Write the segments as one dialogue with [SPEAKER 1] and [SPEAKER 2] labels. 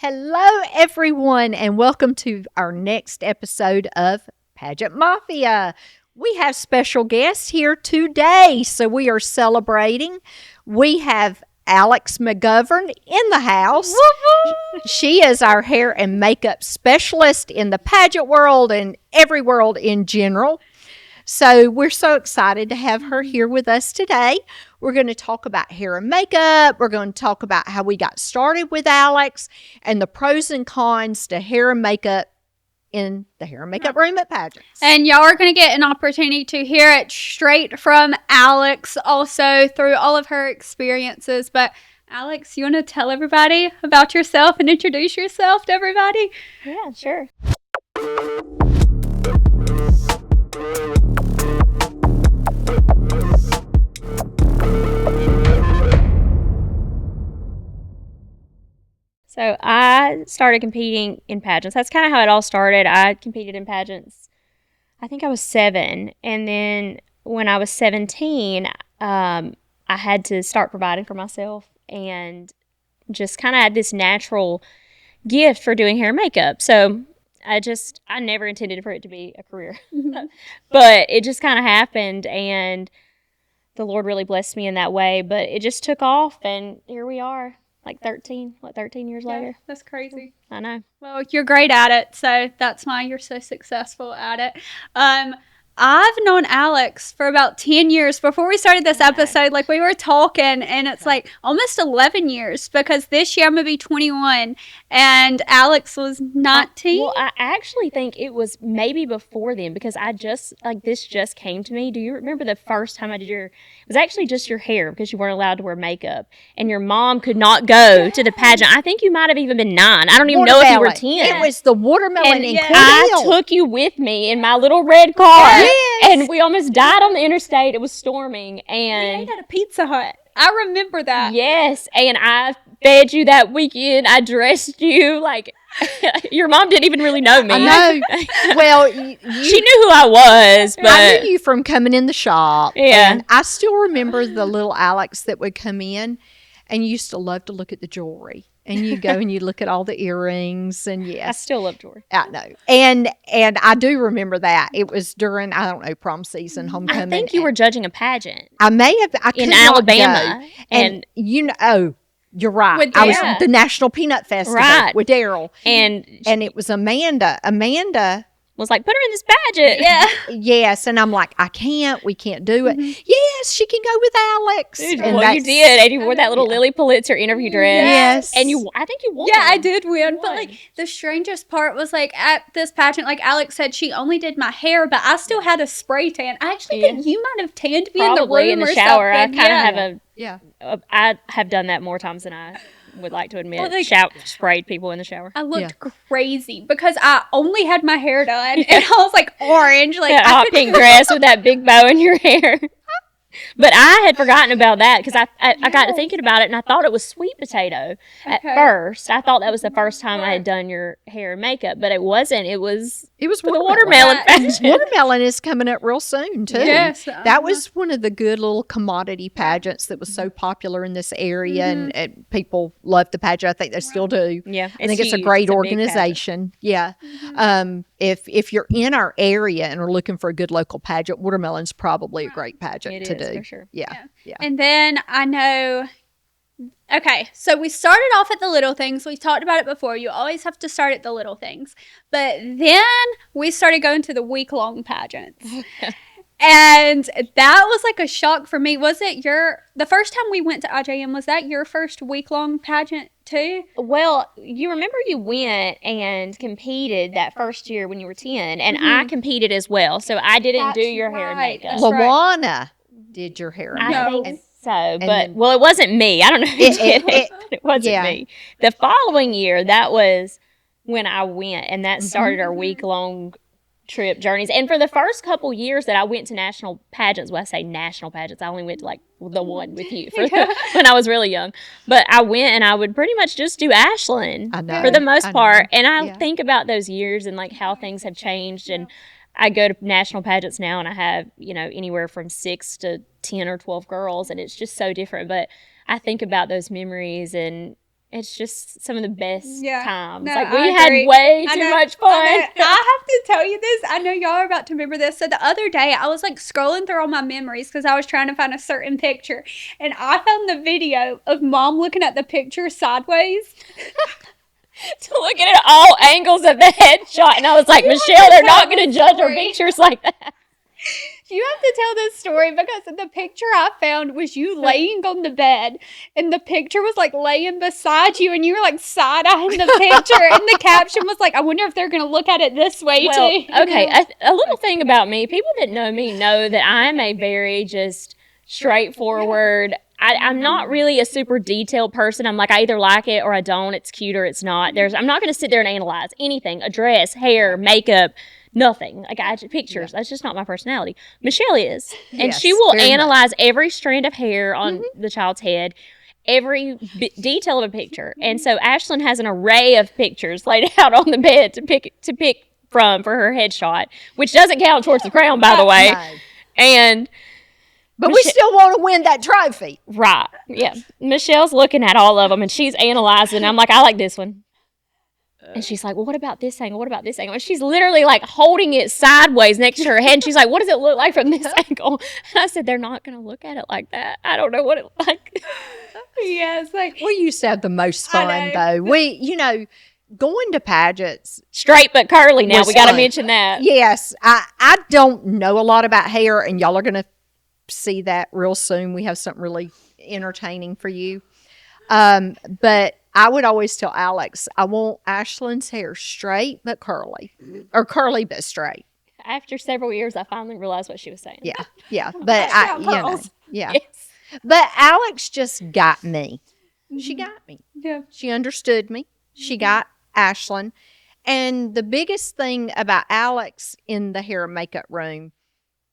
[SPEAKER 1] Hello, everyone, and welcome to our next episode of Pageant Mafia. We have special guests here today, so we are celebrating. We have Alix McGovern in the house. She is our hair and makeup specialist in the pageant world and every world in general. So we're so excited to have her here with us today. We're going to talk about hair and makeup. We're going to talk about how we got started with Alix and the pros and cons to hair and makeup in the hair and makeup room at Pageants.
[SPEAKER 2] And y'all are going to get an opportunity to hear it straight from Alix, also through all of her experiences. But Alix, you want to tell everybody about yourself and introduce yourself to everybody?
[SPEAKER 3] Yeah, sure. So I started competing in pageants. That's kind of how it all started. I competed in pageants. I think I was 7. And then when I was 17, I had to start providing for myself and just kind of had this natural gift for doing hair and makeup. So I never intended for it to be a career. But it just kind of happened, and the Lord really blessed me in that way. But it just took off, and here we are. Like 13 years later.
[SPEAKER 2] That's crazy.
[SPEAKER 3] I know.
[SPEAKER 2] Well, you're great at it, so that's why you're so successful at it. I've known Alix for about 10 years. Before we started this episode, like we were talking, and it's like almost 11 years, because this year I'm going to be 21, and Alix was 19.
[SPEAKER 3] Well, I actually think it was maybe before then, because this just came to me. Do you remember the first time I did it was actually just your hair, because you weren't allowed to wear makeup, and your mom could not go to the pageant. I think you might have even been 9. I don't even know if you were 10.
[SPEAKER 1] It was the watermelon and
[SPEAKER 3] I took you with me in my little red car. Yes. And we almost died on the interstate. It was storming. And
[SPEAKER 2] we ate at a Pizza Hut. I remember that.
[SPEAKER 3] Yes. And I fed you that weekend. I dressed you like your mom didn't even really know me.
[SPEAKER 1] I know. Well,
[SPEAKER 3] she knew who I was, but
[SPEAKER 1] I knew you from coming in the shop.
[SPEAKER 3] Yeah.
[SPEAKER 1] And I still remember the little Alix that would come in, and you used to love to look at the jewelry. And you go and you look at all the earrings, and yes.
[SPEAKER 3] I still love jewelry.
[SPEAKER 1] I know. And I do remember that. It was during, I don't know, prom season, homecoming.
[SPEAKER 3] I think you were judging a pageant.
[SPEAKER 1] I may have. I
[SPEAKER 3] in Alabama.
[SPEAKER 1] And you know, you're right. I was at the National Peanut Festival with Daryl.
[SPEAKER 3] And
[SPEAKER 1] it was Amanda. Amanda
[SPEAKER 3] was like, put her in this pageant.
[SPEAKER 2] Yeah.
[SPEAKER 1] Yes. And I'm like, we can't do it. Mm-hmm. Yes, she can go with Alix.
[SPEAKER 3] And well, you did. And you wore that little Lily Pulitzer interview dress.
[SPEAKER 1] Yes.
[SPEAKER 3] And I think you won.
[SPEAKER 2] Yeah, I did win. But like the strangest part was like at this pageant, like Alix said, she only did my hair, but I still had a spray tan. I actually think you might have tanned me
[SPEAKER 3] probably
[SPEAKER 2] in the room
[SPEAKER 3] in the shower.
[SPEAKER 2] something.
[SPEAKER 3] I kind of have I have done that more times than I would like to admit. Sprayed people in the shower.
[SPEAKER 2] I looked crazy because I only had my hair done, and I was like orange, like
[SPEAKER 3] that hot pink dress with that big bow in your hair. But I had forgotten about that, because I got to thinking about it, and I thought it was sweet potato at first. I thought that was the first time I had done your hair and makeup, but it wasn't. It was for the watermelon pageant.
[SPEAKER 1] Watermelon is coming up real soon too.
[SPEAKER 2] Yes,
[SPEAKER 1] that was one of the good little commodity pageants that was so popular in this area, and people loved the pageant. I think they still do.
[SPEAKER 3] Yeah,
[SPEAKER 1] I think it's a great organization. Yeah. If you're in our area and are looking for a good local pageant, Watermelon's probably a great pageant to do.
[SPEAKER 3] For sure.
[SPEAKER 1] Yeah.
[SPEAKER 2] And then I know, okay, so we started off at the little things. We talked about it before. You always have to start at the little things. But then we started going to the week-long pageants. And that was like a shock for me. Was it the first time we went to IJM, was that your first week-long pageant too?
[SPEAKER 3] Well, you remember you went and competed that first year when you were 10, and I competed as well. So I didn't do your hair and makeup.
[SPEAKER 1] Lawana did your hair and makeup.
[SPEAKER 3] I think so, but well, it wasn't me. I don't know who did it. It wasn't me. The following year, that was when I went, and that started our week-long trip journeys. And for the first couple years that I went to national pageants, well, I say national pageants, I only went to like the one with you when I was really young. But I went, and I would pretty much just do Ashlin for the most part. And I think about those years and like how things have changed. And I go to national pageants now, and I have, anywhere from 6 to 10 or 12 girls, and it's just so different. But I think about those memories, and It's just some of the best times.
[SPEAKER 2] No,
[SPEAKER 3] like,
[SPEAKER 2] I
[SPEAKER 3] we had
[SPEAKER 2] agree.
[SPEAKER 3] way too much fun.
[SPEAKER 2] I have to tell you this. I know y'all are about to remember this. So the other day, I was like scrolling through all my memories because I was trying to find a certain picture. And I found the video of Mom looking at the picture sideways.
[SPEAKER 3] To look at it all angles of the headshot. And I was like, Michelle, they're not going to judge our pictures like that.
[SPEAKER 2] You have to tell this story because the picture I found was you laying on the bed, and the picture was like laying beside you, and you were like side-eyeing the picture, and the caption was like, I wonder if they're going to look at it this way too.
[SPEAKER 3] Okay, a little thing about me, people that know me know that I'm a very just straightforward, I'm not really a super detailed person. I'm like, I either like it or I don't. It's cute or it's not. I'm not going to sit there and analyze anything, a dress, hair, makeup, nothing. Like, pictures. That's just not my personality. Michelle is. And she will analyze every strand of hair on the child's head, every detail of a picture. And so Ashlin has an array of pictures laid out on the bed to pick from for her headshot, which doesn't count towards the crown, by the way. No.
[SPEAKER 1] But we still want to win that trophy.
[SPEAKER 3] Right. Yeah. Michelle's looking at all of them, and she's analyzing. I'm like, I like this one. And she's like, well, what about this angle? What about this angle? And she's literally like holding it sideways next to her head. And she's like, what does it look like from this angle? And I said, they're not going to look at it like that. I don't know what it like.
[SPEAKER 2] Yes. Like,
[SPEAKER 1] we used to have the most fun, though. Going to pageants.
[SPEAKER 3] Straight but curly now. We got to mention that.
[SPEAKER 1] Yes. I don't know a lot about hair, and y'all are going to see that real soon. We have something really entertaining for you. But I would always tell Alex, I want Ashlin's hair straight but curly, or curly but straight.
[SPEAKER 3] After several years, I finally realized what she was saying.
[SPEAKER 1] Yeah. But Yes. But Alex just got me. She got me.
[SPEAKER 2] Yeah.
[SPEAKER 1] She understood me. She got Ashlin. And the biggest thing about Alex in the hair and makeup room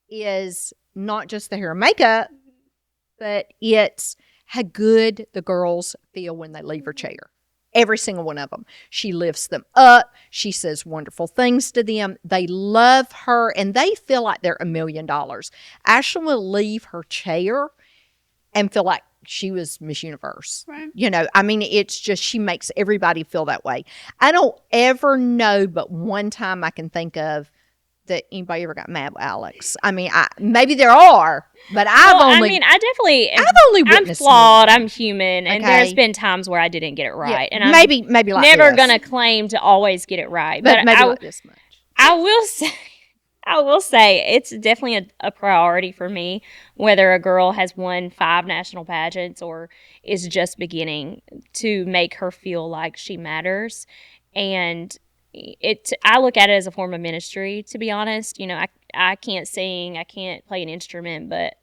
[SPEAKER 1] is not just the hair and makeup, but it's how good the girls feel when they leave her chair. Every single one of them. She lifts them up. She says wonderful things to them. They love her, and they feel like they're $1 million. Ashlyn will leave her chair and feel like she was Miss Universe.
[SPEAKER 2] Right.
[SPEAKER 1] It's just, she makes everybody feel that way. I don't ever know but one time I can think of that anybody ever got mad with Alex. Maybe there are, but I'm
[SPEAKER 3] flawed. I'm human, and there's been times where I didn't get it right, and I'm
[SPEAKER 1] maybe like
[SPEAKER 3] never gonna claim to always get it right. But
[SPEAKER 1] maybe like this much.
[SPEAKER 3] I will say it's definitely a priority for me, whether a girl has won 5 national pageants or is just beginning, to make her feel like she matters. And I look at it as a form of ministry, to be honest. I can't sing, I can't play an instrument, but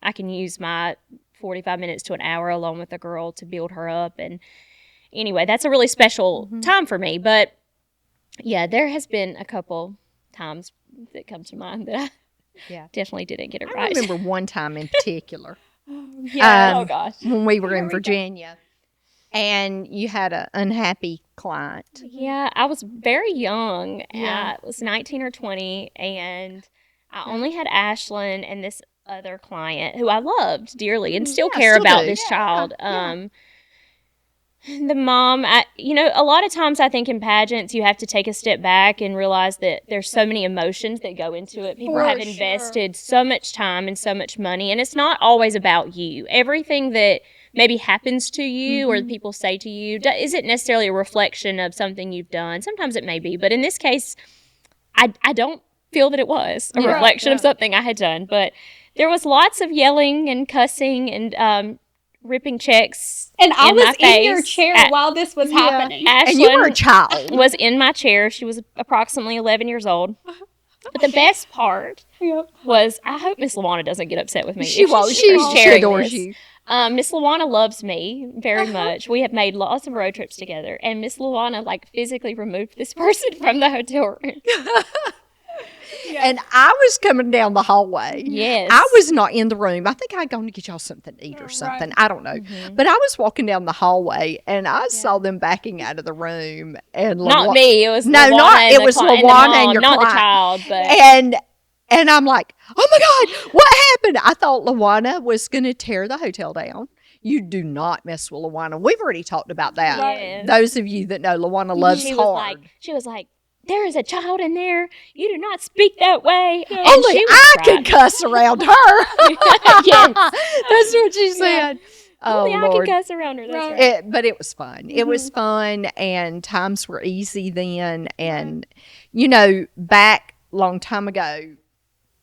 [SPEAKER 3] I can use my 45 minutes to an hour alone with a girl to build her up. And anyway, that's a really special time for me. But yeah, there has been a couple times that come to mind that I definitely didn't get it right.
[SPEAKER 1] I remember one time in particular.
[SPEAKER 3] Oh gosh.
[SPEAKER 1] When we were in Virginia. And you had an unhappy client.
[SPEAKER 3] Yeah, I was very young. I was 19 or 20, and I only had Ashlyn and this other client who I loved dearly and still care about this child. The mom, a lot of times I think in pageants you have to take a step back and realize that there's so many emotions that go into it. People have invested so much time and so much money, and it's not always about you. Everything that maybe happens to you or people say to you isn't necessarily a reflection of something you've done. Sometimes it may be, but in this case, I don't feel that it was a reflection of something I had done. But there was lots of yelling and cussing and ripping checks.
[SPEAKER 2] And I was in your chair while this was happening.
[SPEAKER 3] Ashlyn
[SPEAKER 1] and you were a child.
[SPEAKER 3] Was in my chair. She was approximately 11 years old. But the best part was, I hope Miss Lawana doesn't get upset with me.
[SPEAKER 1] She won't. She adores you.
[SPEAKER 3] Miss Lawana loves me very much. We have made lots of road trips together, and Miss Lawana physically removed this person from the hotel room.
[SPEAKER 1] And I was coming down the hallway.
[SPEAKER 3] Yes.
[SPEAKER 1] I was not in the room. I think I'd gone to get y'all something to eat or something. Right. I don't know. But I was walking down the hallway, and I saw them backing out of the room. And
[SPEAKER 3] not me. It was
[SPEAKER 1] Lawana and your
[SPEAKER 3] not
[SPEAKER 1] client.
[SPEAKER 3] The child. But
[SPEAKER 1] And I'm like, oh my God, what happened? I thought Lawana was going to tear the hotel down. You do not mess with Luana. We've already talked about that.
[SPEAKER 3] Yes.
[SPEAKER 1] Those of you that know, Luana loves
[SPEAKER 3] she
[SPEAKER 1] hard.
[SPEAKER 3] was like, there is a child in there. You do not speak that way. And
[SPEAKER 1] Only
[SPEAKER 3] she was
[SPEAKER 1] I
[SPEAKER 3] crying.
[SPEAKER 1] can cuss around her.
[SPEAKER 3] Yes.
[SPEAKER 1] That's what she said. Oh,
[SPEAKER 3] Only I
[SPEAKER 1] Lord.
[SPEAKER 3] can cuss around her. That's right.
[SPEAKER 1] But it was fun. It was fun, and times were easy then. And, back long time ago,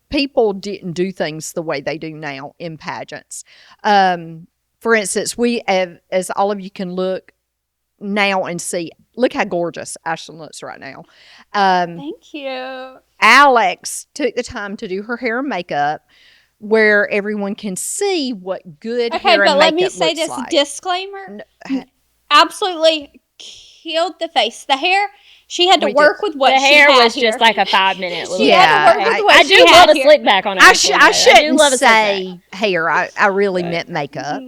[SPEAKER 1] people didn't do things the way they do now in pageants. For instance, we have, as all of you can look now and see, look how gorgeous Ashlin looks right now.
[SPEAKER 2] Thank you.
[SPEAKER 1] Alix took the time to do her hair and makeup where everyone can see what good hair and makeup looks like. Okay, but let me say this
[SPEAKER 2] disclaimer. Absolutely killed the face. The hair, she had to work with what
[SPEAKER 3] the
[SPEAKER 2] she
[SPEAKER 3] hair
[SPEAKER 2] had
[SPEAKER 3] was
[SPEAKER 2] here.
[SPEAKER 3] just like a 5-minute little.
[SPEAKER 2] She had to work with what
[SPEAKER 3] I
[SPEAKER 2] she
[SPEAKER 3] do
[SPEAKER 2] had
[SPEAKER 3] love
[SPEAKER 2] here.
[SPEAKER 3] a slick back on it.
[SPEAKER 1] I shouldn't
[SPEAKER 3] love a slick
[SPEAKER 1] say hair. I really meant makeup.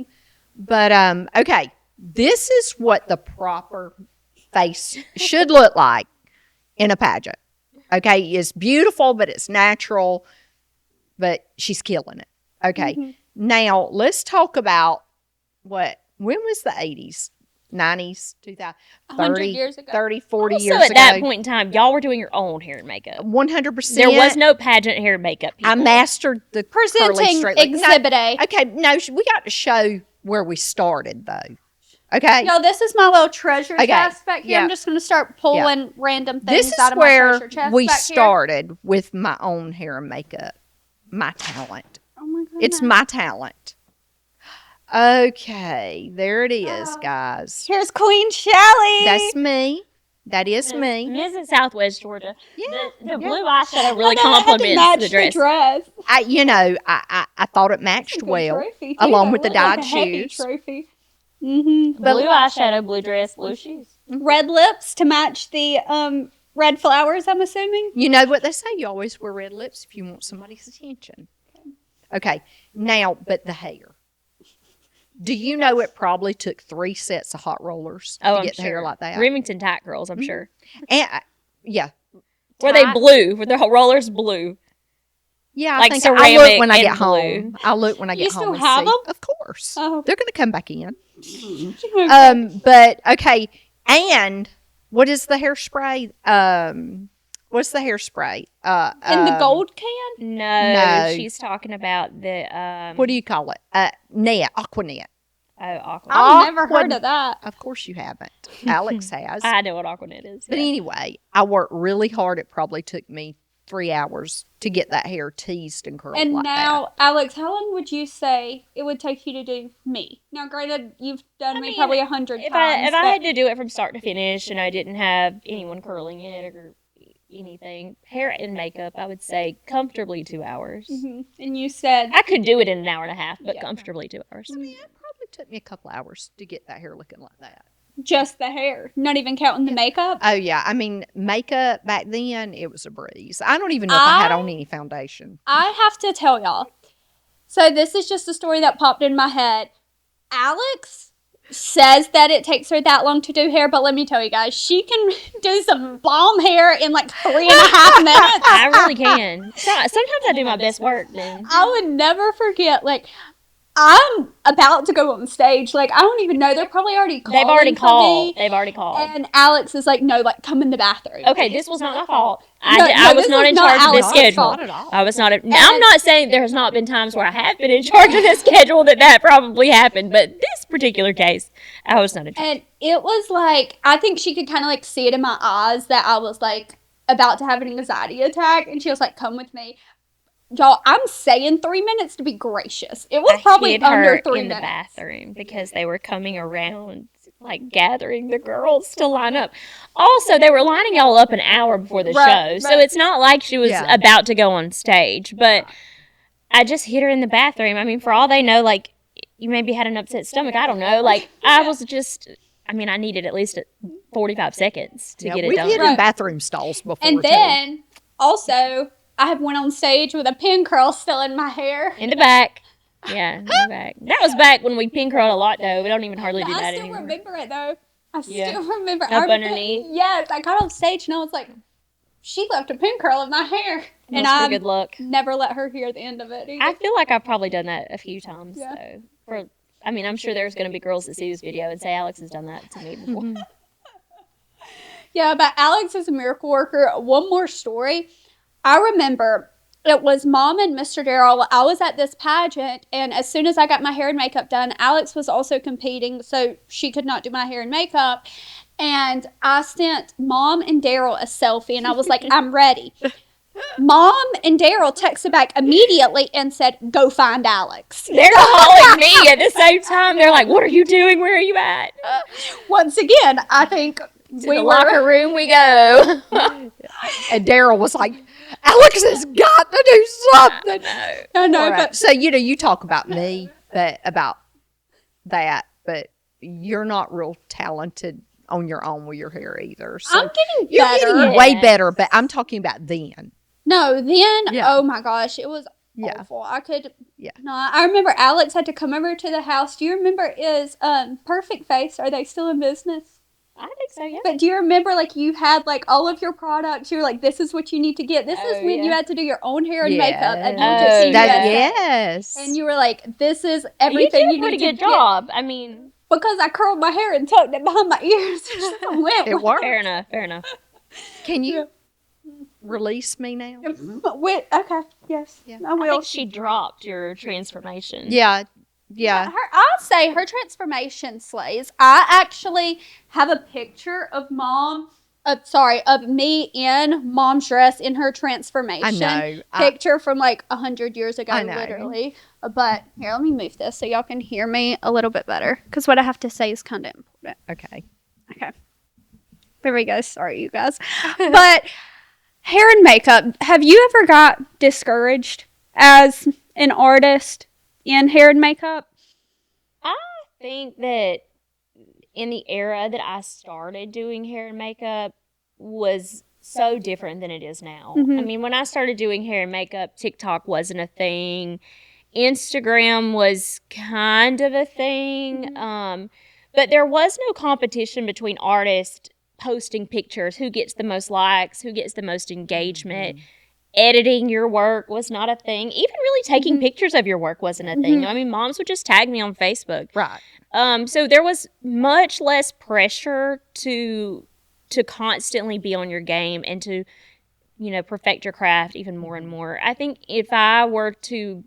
[SPEAKER 1] But, okay, this is what the proper face should look like in a pageant. Okay, it's beautiful, but it's natural, but she's killing it. Okay, now let's talk about when was the 80s, 90s, 2000, 30
[SPEAKER 2] years ago.
[SPEAKER 1] 30, 40
[SPEAKER 3] Also,
[SPEAKER 1] years ago.
[SPEAKER 3] at that point in time, y'all were doing your own hair and makeup.
[SPEAKER 1] 100%.
[SPEAKER 3] There was no pageant hair and makeup people.
[SPEAKER 1] I mastered the curly
[SPEAKER 2] Presenting
[SPEAKER 1] straight. Like,
[SPEAKER 2] Exhibit A.
[SPEAKER 1] Okay, no, we got to show where we started, though. Okay?
[SPEAKER 2] Y'all, this is my little treasure chest back here.
[SPEAKER 1] Yeah.
[SPEAKER 2] I'm just going to start pulling random things
[SPEAKER 1] This is
[SPEAKER 2] out of my
[SPEAKER 1] where
[SPEAKER 2] treasure chest
[SPEAKER 1] we
[SPEAKER 2] back here.
[SPEAKER 1] started with my own hair and makeup. My talent.
[SPEAKER 2] Oh my goodness.
[SPEAKER 1] It's my talent. Okay, there it is, guys.
[SPEAKER 2] Here's Queen Shelley.
[SPEAKER 1] That's me. That is me.
[SPEAKER 3] Mrs. Southwest Georgia.
[SPEAKER 1] Yeah.
[SPEAKER 3] The blue eyeshadow really
[SPEAKER 2] I had to
[SPEAKER 3] compliments
[SPEAKER 2] match
[SPEAKER 3] the dress.
[SPEAKER 1] I thought it matched well,
[SPEAKER 2] Trophy,
[SPEAKER 1] along with the dyed
[SPEAKER 2] like a heavy
[SPEAKER 1] shoes.
[SPEAKER 2] Trophy.
[SPEAKER 3] Blue eyeshadow, blue dress, blue shoes.
[SPEAKER 2] Red lips to match the red flowers, I'm assuming.
[SPEAKER 1] You know what they say? You always wear red lips if you want somebody's attention. Okay, now, but the hair. Do you know it probably took 3 sets of hot rollers to get the hair like that?
[SPEAKER 3] Remington tight curls, I'm sure.
[SPEAKER 1] And yeah.
[SPEAKER 3] Were they blue? Were the rollers blue?
[SPEAKER 1] Yeah,
[SPEAKER 3] Like
[SPEAKER 1] I think I'll
[SPEAKER 3] ceramic
[SPEAKER 1] look when I
[SPEAKER 3] and
[SPEAKER 1] get
[SPEAKER 3] blue.
[SPEAKER 1] home. I'll look when I get
[SPEAKER 2] You
[SPEAKER 1] home
[SPEAKER 2] still
[SPEAKER 1] and
[SPEAKER 2] have
[SPEAKER 1] see.
[SPEAKER 2] them?
[SPEAKER 1] Of course.
[SPEAKER 2] Oh.
[SPEAKER 1] They're going to come back in. But, okay, and what is the hairspray? What's the hairspray?
[SPEAKER 2] In the gold can?
[SPEAKER 3] No, she's talking about the
[SPEAKER 1] What do you call it? Net, Aquanet.
[SPEAKER 3] Oh, Aquanet.
[SPEAKER 2] I've never heard of that.
[SPEAKER 1] Of course you haven't. Alex has.
[SPEAKER 3] I know what Aquanet is.
[SPEAKER 1] But
[SPEAKER 3] yeah.
[SPEAKER 1] anyway, I worked really hard. It probably took me 3 hours to get that hair teased and curled
[SPEAKER 2] And
[SPEAKER 1] like
[SPEAKER 2] now, Alex, how long would you say it would take you to do me? Now, granted, you've done me probably 100 times.
[SPEAKER 3] If I had to do it from start to finish and I didn't have anyone curling it or anything, hair and makeup, I would say comfortably 2 hours.
[SPEAKER 2] And you said...
[SPEAKER 3] I could do it in an hour and a half, but comfortably 2 hours.
[SPEAKER 1] I mean, it probably took me a couple hours to get that hair looking like that.
[SPEAKER 2] Just the hair, not even counting the makeup?
[SPEAKER 1] Oh, yeah. I mean, makeup back then, it was a breeze. I don't even know if I had on any foundation.
[SPEAKER 2] I have to tell y'all. So this is just a story that popped in my head. Alex says that it takes her that long to do hair, but let me tell you guys, she can do some bomb hair in like 3.5 minutes.
[SPEAKER 3] I really can. Sometimes I do my best work then.
[SPEAKER 2] I would never forget, like, I'm about to go on stage. Like, I don't even know. They're probably already calling
[SPEAKER 3] They've already
[SPEAKER 2] for
[SPEAKER 3] called.
[SPEAKER 2] me.
[SPEAKER 3] They've already called.
[SPEAKER 2] And Alex is like, no, like, come in the bathroom.
[SPEAKER 3] Okay, this was not my fault.
[SPEAKER 2] No,
[SPEAKER 3] I was
[SPEAKER 2] this
[SPEAKER 3] not
[SPEAKER 2] is
[SPEAKER 3] in
[SPEAKER 2] not
[SPEAKER 3] charge of this
[SPEAKER 2] Alex's
[SPEAKER 3] schedule.
[SPEAKER 2] fault
[SPEAKER 1] at all.
[SPEAKER 3] I was not. I'm not saying there has not been times where I have been in charge of the schedule that probably happened, but this particular case, I was not in charge.
[SPEAKER 2] And it was like, I think she could kind of like see it in my eyes that I was like about to have an anxiety attack. And she was like, come with me. Y'all, I'm saying 3 minutes to be gracious. It was probably
[SPEAKER 3] hid
[SPEAKER 2] under
[SPEAKER 3] her
[SPEAKER 2] 3
[SPEAKER 3] in
[SPEAKER 2] minutes.
[SPEAKER 3] the bathroom because they were coming around, like gathering the girls to line up. Also, they were lining y'all up an hour before the show, so it's not like she was about to go on stage. But I just hid her in the bathroom. I mean, for all they know, like you maybe had an upset stomach. I don't know. Like I was just. I mean, I needed at least 45 seconds to get it done.
[SPEAKER 1] We've hid in bathroom stalls before.
[SPEAKER 2] And then also, I have went on stage with a pin curl still in my hair.
[SPEAKER 3] In the back. Yeah, in the back. That was back when we pin curled a lot, though. We don't even hardly do that
[SPEAKER 2] I still
[SPEAKER 3] anymore.
[SPEAKER 2] remember it, though. I still remember.
[SPEAKER 3] Up underneath.
[SPEAKER 2] Yes, I got on stage and I was like, she left a pin curl in my hair. And I
[SPEAKER 3] good luck.
[SPEAKER 2] never let her hear the end of it either.
[SPEAKER 3] I feel like I've probably done that a few times, though. I mean, I'm sure there's going to be girls that see this video and say, Alix has done that to me before.
[SPEAKER 2] Yeah, but Alix is a miracle worker. One more story. I remember it was Mom and Mr. Darrell. I was at this pageant, and as soon as I got my hair and makeup done, Alix was also competing, so she could not do my hair and makeup. And I sent Mom and Darrell a selfie, and I was like, I'm ready. Mom and Darrell texted back immediately and said, go find Alix.
[SPEAKER 3] They're calling me at the same time. They're like, what are you doing? Where are you at?
[SPEAKER 2] Once again, I think
[SPEAKER 3] To the locker room we go.
[SPEAKER 1] And Daryl was like, Alix has got to do something.
[SPEAKER 2] I know,
[SPEAKER 1] Right.
[SPEAKER 2] but
[SPEAKER 1] So, you talk about me, about that, but you're not real talented on your own with your hair either. So
[SPEAKER 2] I'm getting
[SPEAKER 1] you're
[SPEAKER 2] better.
[SPEAKER 1] getting way better, but I'm talking about then.
[SPEAKER 2] No, then,
[SPEAKER 1] Yeah.
[SPEAKER 2] oh my gosh, it was
[SPEAKER 1] Yeah.
[SPEAKER 2] awful. I could
[SPEAKER 1] Yeah.
[SPEAKER 2] not. I remember Alix had to come over to the house. Do you remember Perfect Face? Are they still in business?
[SPEAKER 3] I think so, yeah.
[SPEAKER 2] But do you remember, like, you had, like, all of your products? You were like, this is what you need to get. This is
[SPEAKER 3] Oh,
[SPEAKER 2] when
[SPEAKER 3] yeah.
[SPEAKER 2] you had to do your own hair and makeup. And you
[SPEAKER 3] Yes.
[SPEAKER 2] just
[SPEAKER 3] Oh,
[SPEAKER 2] see
[SPEAKER 1] That,
[SPEAKER 2] USA.
[SPEAKER 1] yes.
[SPEAKER 2] And you were like, this is
[SPEAKER 3] You
[SPEAKER 2] everything
[SPEAKER 3] did
[SPEAKER 2] you
[SPEAKER 3] a pretty
[SPEAKER 2] need to
[SPEAKER 3] good
[SPEAKER 2] get.
[SPEAKER 3] job. I mean,
[SPEAKER 2] Because I curled my hair and tucked it behind my ears. I went
[SPEAKER 1] It
[SPEAKER 2] with
[SPEAKER 1] worked.
[SPEAKER 3] fair enough, fair enough.
[SPEAKER 1] Can you release me now?
[SPEAKER 2] Okay, yes,
[SPEAKER 1] Yeah.
[SPEAKER 2] I
[SPEAKER 3] I
[SPEAKER 2] will.
[SPEAKER 3] think she dropped your transformation.
[SPEAKER 1] Yeah. Yeah.
[SPEAKER 2] I'll say her transformation slays. I actually have a picture of of me in Mom's dress in her transformation.
[SPEAKER 1] I know.
[SPEAKER 2] Picture from like 100 years ago,
[SPEAKER 1] I know.
[SPEAKER 2] literally. But here, let me move this so y'all can hear me a little bit better. Because what I have to say is kind of important.
[SPEAKER 1] Okay.
[SPEAKER 2] Okay. There we go. Sorry, you guys. But hair and makeup. Have you ever got discouraged as an artist in hair and makeup?
[SPEAKER 3] I think that in the era that I started doing hair and makeup was so different than it is now.
[SPEAKER 2] Mhm.
[SPEAKER 3] I mean, when I started doing hair and makeup, TikTok wasn't a thing. Instagram was kind of a thing. But there was no competition between artists posting pictures, who gets the most likes, who gets the most engagement. Editing your work was not a thing. Even really taking pictures of your work wasn't a thing. I mean, moms would just tag me on Facebook.
[SPEAKER 1] Right.
[SPEAKER 3] So there was much less pressure to constantly be on your game and to, perfect your craft even more and more. I think if I were to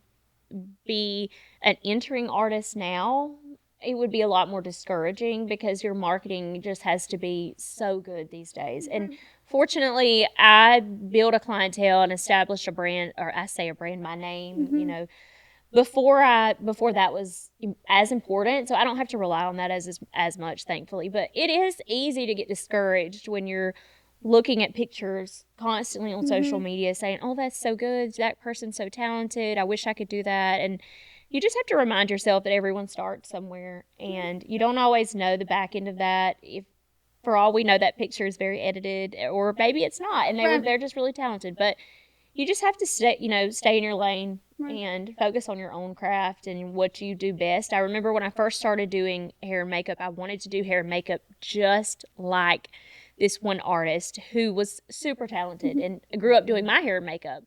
[SPEAKER 3] be an entering artist now, it would be a lot more discouraging because your marketing just has to be so good these days. And fortunately, I built a clientele and established a brand, or I say a brand, my name, before that was as important. So I don't have to rely on that as much, thankfully. But it is easy to get discouraged when you're looking at pictures constantly on social media saying, oh, that's so good. That person's so talented. I wish I could do that. And you just have to remind yourself that everyone starts somewhere, and you don't always know the back end of that. If, for all we know, that picture is very edited, or maybe it's not, and they're just really talented. But you just have to stay in your lane and focus on your own craft and what you do best. I remember when I first started doing hair and makeup, I wanted to do hair and makeup just like this one artist who was super talented and grew up doing my hair and makeup.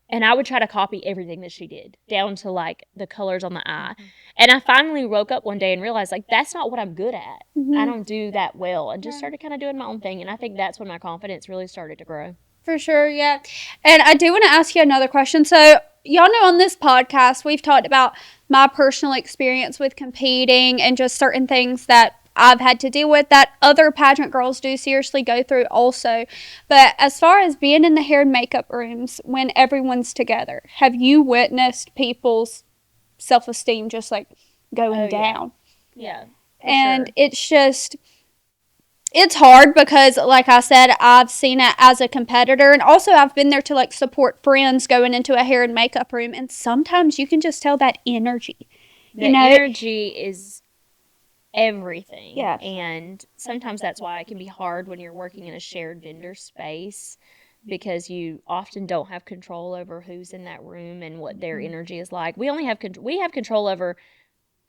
[SPEAKER 3] And I would try to copy everything that she did, down to like the colors on the eye. And I finally woke up one day and realized, like, that's not what I'm good at. I don't do that well, and just started kind of doing my own thing. And I think that's when my confidence really started to grow.
[SPEAKER 2] For sure, yeah. And I do want to ask you another question. So, y'all know on this podcast, we've talked about my personal experience with competing and just certain things that I've had to deal with that other pageant girls do seriously go through also. But as far as being in the hair and makeup rooms when everyone's together, have you witnessed people's self-esteem just like going down?
[SPEAKER 3] Yeah.
[SPEAKER 2] And it's just, it's hard because, like I said, I've seen it as a competitor, and also I've been there to like support friends going into a hair and makeup room, and sometimes you can just tell that energy.
[SPEAKER 3] The energy is everything.
[SPEAKER 2] Yeah.
[SPEAKER 3] And sometimes that's why it can be hard when you're working in a shared vendor space, because you often don't have control over who's in that room and what their energy is like. We only have control over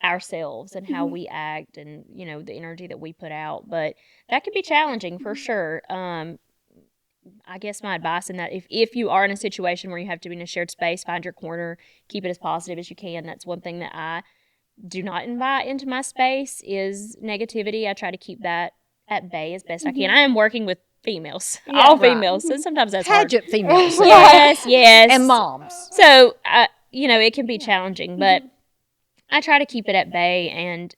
[SPEAKER 3] ourselves and how we act and the energy that we put out, but that can be challenging for sure. I guess my advice in that, if you are in a situation where you have to be in a shared space, find your corner, keep it as positive as you can. That's one thing that I do not invite into my space is negativity. I try to keep that at bay as best I can. I am working with females, all females, so sometimes that's
[SPEAKER 1] Pageant females.
[SPEAKER 3] Yes.
[SPEAKER 1] And moms.
[SPEAKER 3] So, it can be challenging, but I try to keep it at bay and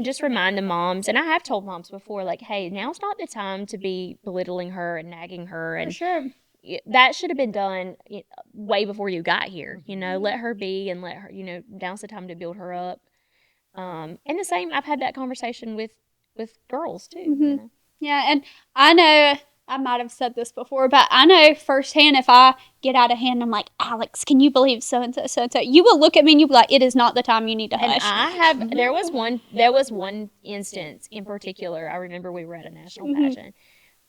[SPEAKER 3] just remind the moms. And I have told moms before, like, hey, now's not the time to be belittling her and nagging her. And
[SPEAKER 2] For sure.
[SPEAKER 3] that should have been done way before you got here. Let her be and let her, now's the time to build her up. And the same, I've had that conversation with girls too.
[SPEAKER 2] Yeah, and I know I might have said this before, but I know firsthand if I get out of hand, I'm like, Alex, can you believe so-and-so, so-and-so? You will look at me and you'll be like, it is not the time, you need to hush.
[SPEAKER 3] And there was one instance in particular. I remember we were at a national pageant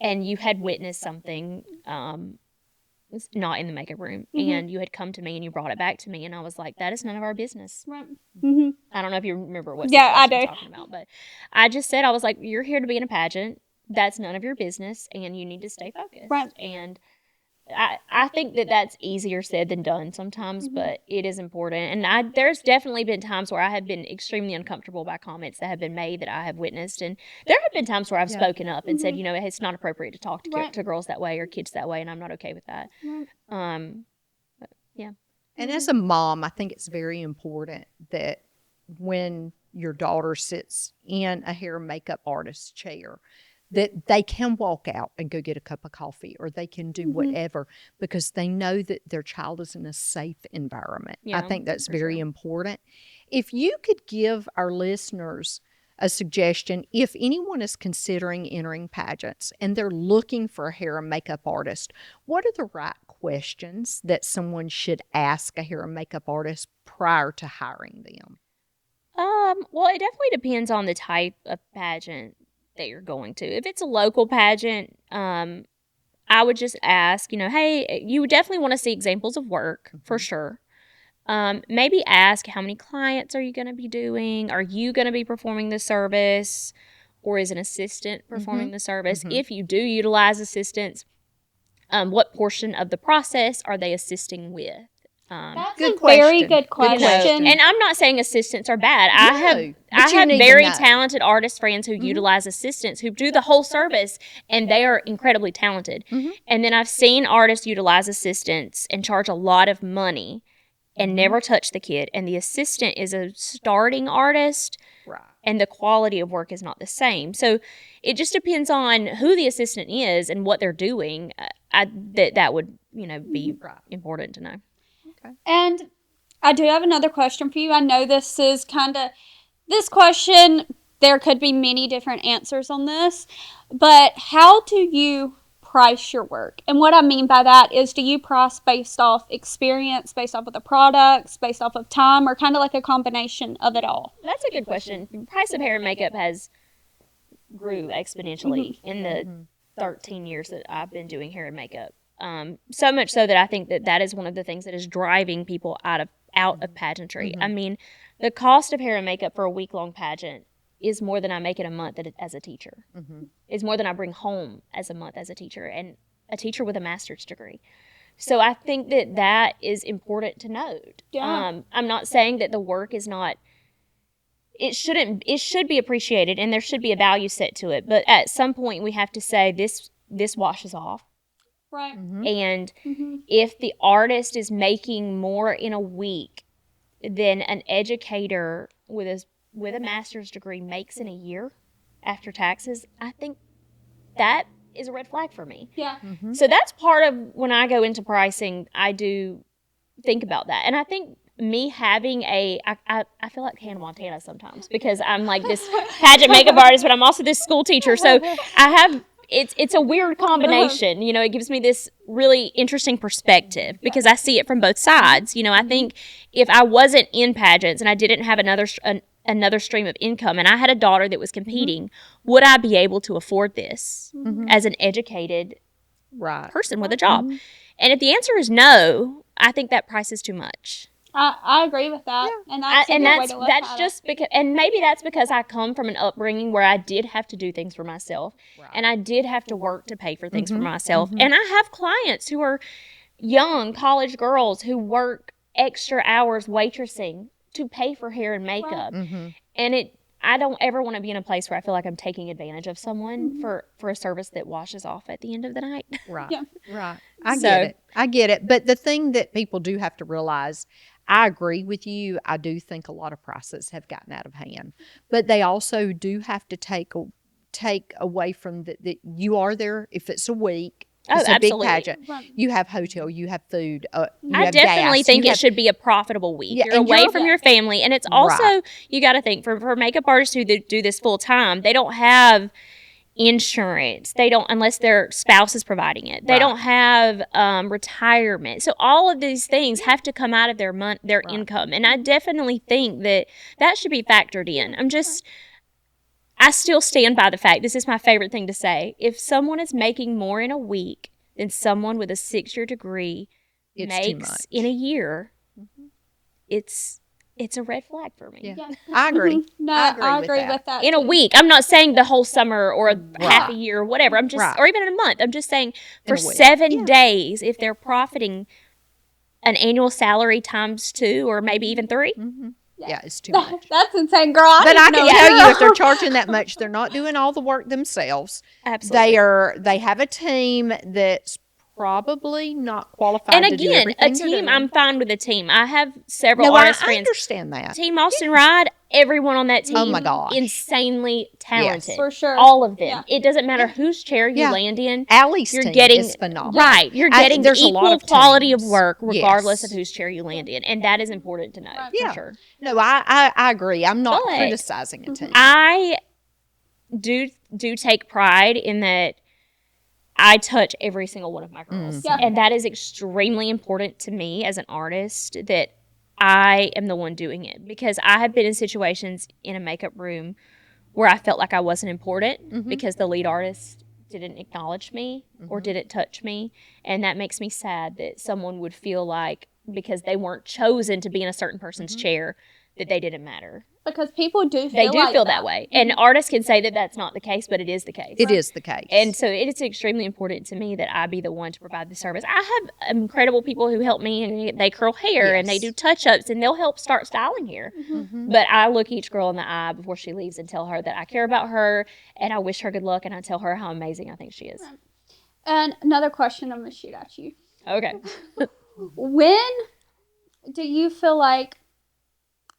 [SPEAKER 3] and you had witnessed something not in the makeup room and you had come to me and you brought it back to me and I was like, that is none of our business.
[SPEAKER 2] Right.
[SPEAKER 3] I don't know if you remember what
[SPEAKER 2] I do.
[SPEAKER 3] I'm talking about, but I just said, I was like, you're here to be in a pageant. That's none of your business, and you need to stay focused.
[SPEAKER 2] Right.
[SPEAKER 3] And I think that that's easier said than done sometimes, but it is important. And there's definitely been times where I have been extremely uncomfortable by comments that have been made that I have witnessed. And there have been times where I've spoken up and said, it's not appropriate to talk to girls that way or kids that way, and I'm not okay with that.
[SPEAKER 2] Right.
[SPEAKER 3] Yeah.
[SPEAKER 1] And as a mom, I think it's very important that when your daughter sits in a hair and makeup artist's chair, that they can walk out and go get a cup of coffee or they can do whatever because they know that their child is in a safe environment. I think that's very important. If you could give our listeners a suggestion, if anyone is considering entering pageants and they're looking for a hair and makeup artist, what are the right questions that someone should ask a hair and makeup artist prior to hiring them?
[SPEAKER 3] Well, it definitely depends on the type of pageant that you're going to. If it's a local pageant, I would just ask, hey, you would definitely want to see examples of work for sure. Maybe ask, how many clients are you going to be doing? Are you going to be performing the service, or is an assistant performing the service? If you do utilize assistants, what portion of the process are they assisting with?
[SPEAKER 2] That's
[SPEAKER 1] good
[SPEAKER 2] a very
[SPEAKER 1] question.
[SPEAKER 2] good question.
[SPEAKER 3] And I'm not saying assistants are bad.
[SPEAKER 1] No,
[SPEAKER 3] I
[SPEAKER 1] but you
[SPEAKER 3] have
[SPEAKER 1] need to
[SPEAKER 3] very
[SPEAKER 1] know.
[SPEAKER 3] talented artist friends who utilize assistants who do the whole service, and they are incredibly talented. And then I've seen artists utilize assistants and charge a lot of money and never touch the kid. And the assistant is a starting artist,
[SPEAKER 1] Right.
[SPEAKER 3] and the quality of work is not the same. So it just depends on who the assistant is and what they're doing. That would be important to know.
[SPEAKER 2] And I do have another question for you. I know this is this question, there could be many different answers on this, but how do you price your work? And what I mean by that is, do you price based off experience, based off of the products, based off of time, or kind of like a combination of it all?
[SPEAKER 3] That's a good question. The price of hair and makeup has grew exponentially in the 13 years that I've been doing hair and makeup. So much so that I think that is one of the things that is driving people out of pageantry. I mean, the cost of hair and makeup for a week-long pageant is more than I make in a month as a teacher. Is more than I bring home as a month as a teacher, and a teacher with a master's degree. So I think that is important to note.
[SPEAKER 2] Yeah.
[SPEAKER 3] I'm not saying that the work is not. It should be appreciated, and there should be a value set to it. But at some point, we have to say this washes off.
[SPEAKER 2] Right.
[SPEAKER 3] And if the artist is making more in a week than an educator with a master's degree makes in a year after taxes, I think that is a red flag for me.
[SPEAKER 2] Yeah.
[SPEAKER 3] So that's part of when I go into pricing, I do think about that. And I think me having I feel like Hannah Montana sometimes because I'm like this pageant makeup artist, but I'm also this school teacher. So I have... It's a weird combination. It gives me this really interesting perspective because I see it from both sides. I think if I wasn't in pageants and I didn't have another stream of income and I had a daughter that was competing, would I be able to afford this as an educated person with a job? And if the answer is no, I think that price is too much.
[SPEAKER 2] I agree with that, and that's a good way to look at
[SPEAKER 3] just because, and maybe that's because I come from an upbringing where I did have to do things for myself, and I did have to work to pay for things for myself, and I have clients who are young college girls who work extra hours waitressing to pay for hair and makeup.
[SPEAKER 2] Right.
[SPEAKER 1] Mm-hmm.
[SPEAKER 3] And I don't ever want to be in a place where I feel like I'm taking advantage of someone for a service that washes off at the end of the night.
[SPEAKER 1] Right.
[SPEAKER 2] Yeah.
[SPEAKER 1] Right. I
[SPEAKER 3] So-
[SPEAKER 1] get it. I get it. But the thing that people do have to realize, I agree with you. I do think a lot of prices have gotten out of hand, but they also do have to take away from that you are there if it's a week.
[SPEAKER 3] Oh,
[SPEAKER 1] It's a big
[SPEAKER 3] absolutely.
[SPEAKER 1] pageant.
[SPEAKER 2] Right.
[SPEAKER 1] You have hotel, you have food, you
[SPEAKER 3] I
[SPEAKER 1] have
[SPEAKER 3] definitely
[SPEAKER 1] gas,
[SPEAKER 3] think
[SPEAKER 1] you
[SPEAKER 3] it
[SPEAKER 1] have-
[SPEAKER 3] should be a profitable week.
[SPEAKER 1] Yeah,
[SPEAKER 3] You're
[SPEAKER 1] and
[SPEAKER 3] away
[SPEAKER 1] you're-
[SPEAKER 3] from your family. And it's also,
[SPEAKER 1] Right.
[SPEAKER 3] you got to think, for makeup artists who do this full time, they don't have insurance. They don't, unless their spouse is providing it. They
[SPEAKER 1] Right.
[SPEAKER 3] don't have retirement. So all of these things have to come out of their
[SPEAKER 1] Right.
[SPEAKER 3] income. And I definitely think that should be factored in. I still stand by the fact, this is my favorite thing to say, if someone is making more in a week than someone with a 6-year degree
[SPEAKER 1] It's too
[SPEAKER 3] makes
[SPEAKER 1] much.
[SPEAKER 3] in a year, it's a red flag for me.
[SPEAKER 1] Yeah.
[SPEAKER 2] Yeah.
[SPEAKER 1] I agree.
[SPEAKER 2] No,
[SPEAKER 1] I agree with that.
[SPEAKER 2] with that.
[SPEAKER 3] In a
[SPEAKER 2] too.
[SPEAKER 3] week. I'm not saying the whole summer or half a
[SPEAKER 1] Right.
[SPEAKER 3] year or whatever. I'm just,
[SPEAKER 1] Right.
[SPEAKER 3] or even in a month. I'm just saying for
[SPEAKER 1] In a week.
[SPEAKER 3] 7
[SPEAKER 1] Yeah.
[SPEAKER 3] days, if they're profiting an annual salary times 2 or maybe even 3.
[SPEAKER 1] Mm-hmm. Yeah, it's too much.
[SPEAKER 2] That's insane, girl.
[SPEAKER 1] But I
[SPEAKER 2] didn't
[SPEAKER 1] can
[SPEAKER 2] know
[SPEAKER 1] tell
[SPEAKER 2] that.
[SPEAKER 1] you, if they're charging that much, they're not doing all the work themselves.
[SPEAKER 3] Absolutely.
[SPEAKER 1] They have a team that's probably not qualified
[SPEAKER 3] And
[SPEAKER 1] to do
[SPEAKER 3] again,
[SPEAKER 1] everything
[SPEAKER 3] a
[SPEAKER 1] they're
[SPEAKER 3] team,
[SPEAKER 1] doing.
[SPEAKER 3] I'm fine with a team. I have several
[SPEAKER 1] No, I
[SPEAKER 3] artist friends.
[SPEAKER 1] understand that.
[SPEAKER 3] Team Austin Ride, everyone on that team,
[SPEAKER 1] Oh my gosh.
[SPEAKER 3] insanely talented.
[SPEAKER 2] For sure.
[SPEAKER 3] All of them.
[SPEAKER 2] Yeah.
[SPEAKER 3] It doesn't matter whose chair you
[SPEAKER 1] Yeah.
[SPEAKER 3] land in.
[SPEAKER 1] Allie's
[SPEAKER 3] You're
[SPEAKER 1] team
[SPEAKER 3] getting
[SPEAKER 1] is phenomenal.
[SPEAKER 3] right. You're getting
[SPEAKER 1] there's a
[SPEAKER 3] equal
[SPEAKER 1] lot of
[SPEAKER 3] quality of
[SPEAKER 1] teams.
[SPEAKER 3] work regardless
[SPEAKER 1] Yes.
[SPEAKER 3] of whose chair you land in, and that is important to know
[SPEAKER 2] Right.
[SPEAKER 1] Yeah.
[SPEAKER 3] for sure.
[SPEAKER 1] No, I agree. I'm not
[SPEAKER 3] But-
[SPEAKER 1] criticizing a team.
[SPEAKER 3] I do take pride in that I touch every single one of my girls.
[SPEAKER 2] Yeah.
[SPEAKER 3] And that is extremely important to me as an artist, that I am the one doing it, because I have been in situations in a makeup room where I felt like I wasn't important because the lead artist didn't acknowledge me or didn't touch me. And that makes me sad that someone would feel like because they weren't chosen to be in a certain person's chair that they didn't matter.
[SPEAKER 2] Because people do feel
[SPEAKER 3] They do
[SPEAKER 2] like
[SPEAKER 3] feel that way. And artists can say that that's not the case, but it is the case.
[SPEAKER 1] It is the case.
[SPEAKER 3] And so it is extremely important to me that I be the one to provide the service. I have incredible people who help me, and they curl hair and they
[SPEAKER 1] Yes.
[SPEAKER 3] do touch-ups, and they'll help start styling hair.
[SPEAKER 1] Mhm.
[SPEAKER 3] But I look each girl in the eye before she leaves and tell her that I care about her and I wish her good luck, and I tell her how amazing I think she is.
[SPEAKER 2] And another question I'm going to shoot at you.
[SPEAKER 3] Okay.
[SPEAKER 2] When do you feel like,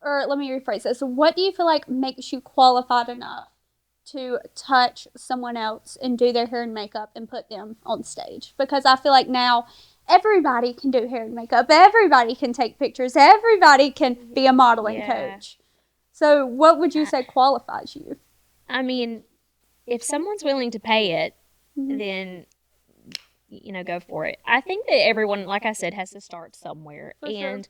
[SPEAKER 2] or let me rephrase this, what do you feel like makes you qualified enough to touch someone else and do their hair and makeup and put them on stage? Because I feel like now everybody can do hair and makeup, everybody can take pictures, everybody can be a modeling
[SPEAKER 3] Yeah.
[SPEAKER 2] coach. So what would you say qualifies you?
[SPEAKER 3] I mean, if someone's willing to pay it,
[SPEAKER 2] Mhm.
[SPEAKER 3] then go for it. I think that everyone, like I said, has to start somewhere.
[SPEAKER 2] For sure.
[SPEAKER 3] And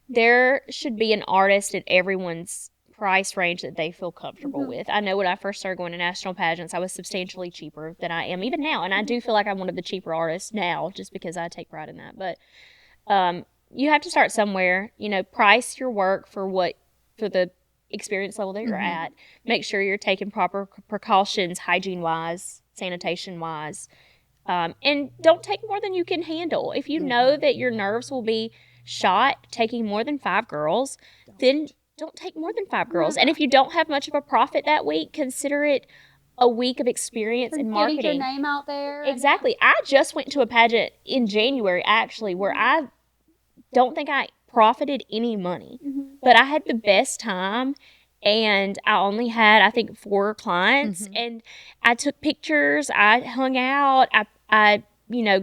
[SPEAKER 3] there should be an artist at everyone's price range that they feel comfortable with. I know when I first started going to national pageants, I was substantially cheaper than I am even now. And I do feel like I'm one of the cheaper artists now just because I take pride in that. But you have to start somewhere. Price your work for the experience level that you're at. Make sure you're taking proper precautions, hygiene-wise, sanitation-wise. And don't take more than you can handle. If you know that your nerves will be shot taking more than 5 girls, then don't take more than 5 girls. And if you don't have much of a profit that week, consider it a week of experience in
[SPEAKER 2] Getting
[SPEAKER 3] marketing.
[SPEAKER 2] your name out there.
[SPEAKER 3] Exactly. I just went to a pageant in January, actually, where I don't think I profited any money, but I had the best time. And I only had, I think, 4 clients, and I took pictures. I hung out. I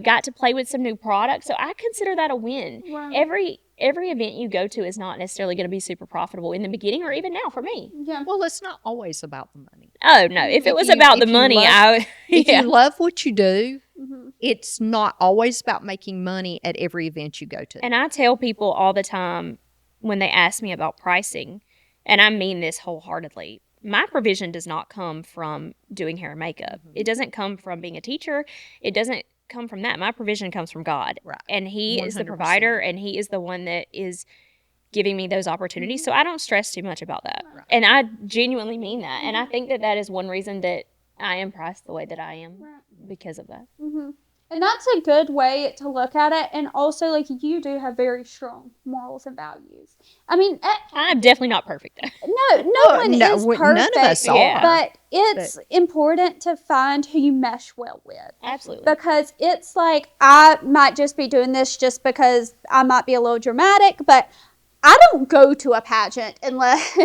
[SPEAKER 3] got to play with some new products. So I consider that a win.
[SPEAKER 2] Wow.
[SPEAKER 3] Every event you go to is not necessarily going to be super profitable in the beginning or even now for me.
[SPEAKER 2] Yeah.
[SPEAKER 1] Well, it's not always about the money.
[SPEAKER 3] Oh no! If it was
[SPEAKER 1] you-
[SPEAKER 3] about the
[SPEAKER 1] if you
[SPEAKER 3] money,
[SPEAKER 1] love- If
[SPEAKER 3] yeah.
[SPEAKER 1] you love what you do,
[SPEAKER 2] Mhm.
[SPEAKER 1] it's not always about making money at every event you go to.
[SPEAKER 3] And I tell people all the time when they ask me about pricing, and I mean this wholeheartedly, my provision does not come from doing hair and makeup. It doesn't come from being a teacher. It doesn't come from that. My provision comes from God.
[SPEAKER 1] Right.
[SPEAKER 3] And He is the
[SPEAKER 1] 100%.
[SPEAKER 3] provider, and He is the one that is giving me those opportunities. So I don't stress too much about that.
[SPEAKER 1] Right.
[SPEAKER 3] And I genuinely mean that. And I think that that is one reason that I am priced the way that I am
[SPEAKER 2] Right.
[SPEAKER 3] because of that.
[SPEAKER 2] Mm-hmm. And that's a good way to look at it. And also, like, you do have very strong morals and values. I mean,
[SPEAKER 3] I'm definitely not perfect, though.
[SPEAKER 2] no one is perfect.
[SPEAKER 1] None of us are.
[SPEAKER 3] Yeah.
[SPEAKER 2] But it's important to find who you mesh well with.
[SPEAKER 3] Absolutely.
[SPEAKER 2] Because it's like, I might just be doing this just because I might be a little dramatic, but I don't go to a pageant unless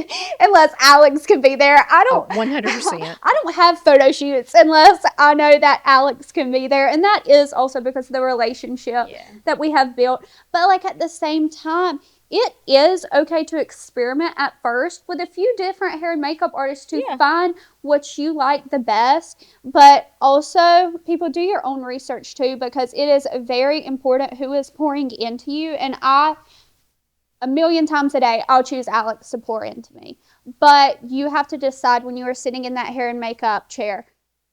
[SPEAKER 2] Alix can be there. I don't
[SPEAKER 1] 100%.
[SPEAKER 2] I don't have photo shoots unless I know that Alix can be there. And that is also because of the relationship that we have built. But like at the same time, it is okay to experiment at first with a few different hair and makeup artists to find what you like the best. But also, people, do your own research too, because it is very important who is pouring into you. And a million times a day, I'll choose Alix to pour into me. But you have to decide when you are sitting in that hair and makeup chair,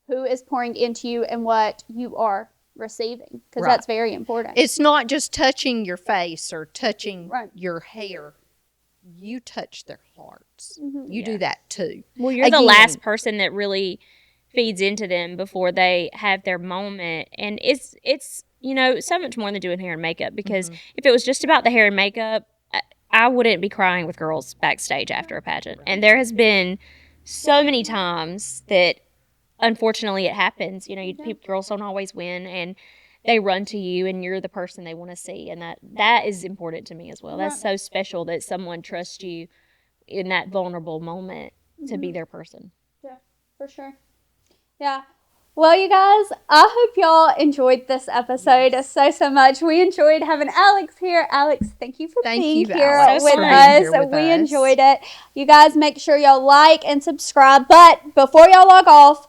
[SPEAKER 2] who is pouring into you and what you are receiving. Because that's very important.
[SPEAKER 1] It's not just touching your face or touching your hair. You touch their hearts. You do that too.
[SPEAKER 3] Well, you're the last person that really feeds into them before they have their moment. And it's so much more than doing hair and makeup. Because if it was just about the hair and makeup, I wouldn't be crying with girls backstage after a pageant. And there has been so many times that, unfortunately, it happens. Girls don't always win, and they run to you, and you're the person they want to see. And that is important to me as well. That's so special that someone trusts you in that vulnerable moment to be their person.
[SPEAKER 2] Yeah, for sure. Yeah. Well, you guys, I hope y'all enjoyed this episode so much. We enjoyed having Alix here. Alix, thank you for being here with us. We enjoyed it. You guys, make sure y'all like and subscribe. But before y'all log off,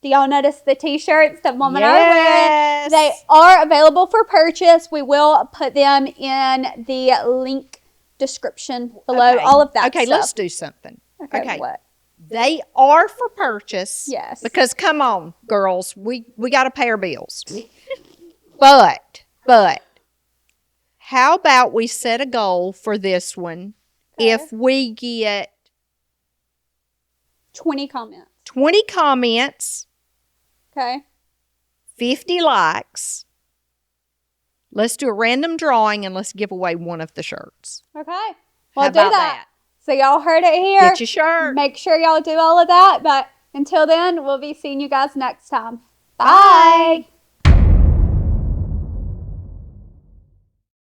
[SPEAKER 2] do y'all notice the t-shirts that Mom and I are wearing? They are available for purchase. We will put them in the link description below. All of that
[SPEAKER 1] stuff. Let's do something. Okay. What? They are for purchase.
[SPEAKER 2] Yes.
[SPEAKER 1] Because come on, girls, we got to pay our bills. But how about we set a goal for this one? If we get
[SPEAKER 2] 20 comments.
[SPEAKER 1] 20 comments.
[SPEAKER 2] Okay.
[SPEAKER 1] 50 likes. Let's do a random drawing and let's give away one of the shirts.
[SPEAKER 2] Okay. We'll do that. So y'all heard it here.
[SPEAKER 1] Get your shirt.
[SPEAKER 2] Make sure y'all do all of that. But until then, we'll be seeing you guys next time. Bye.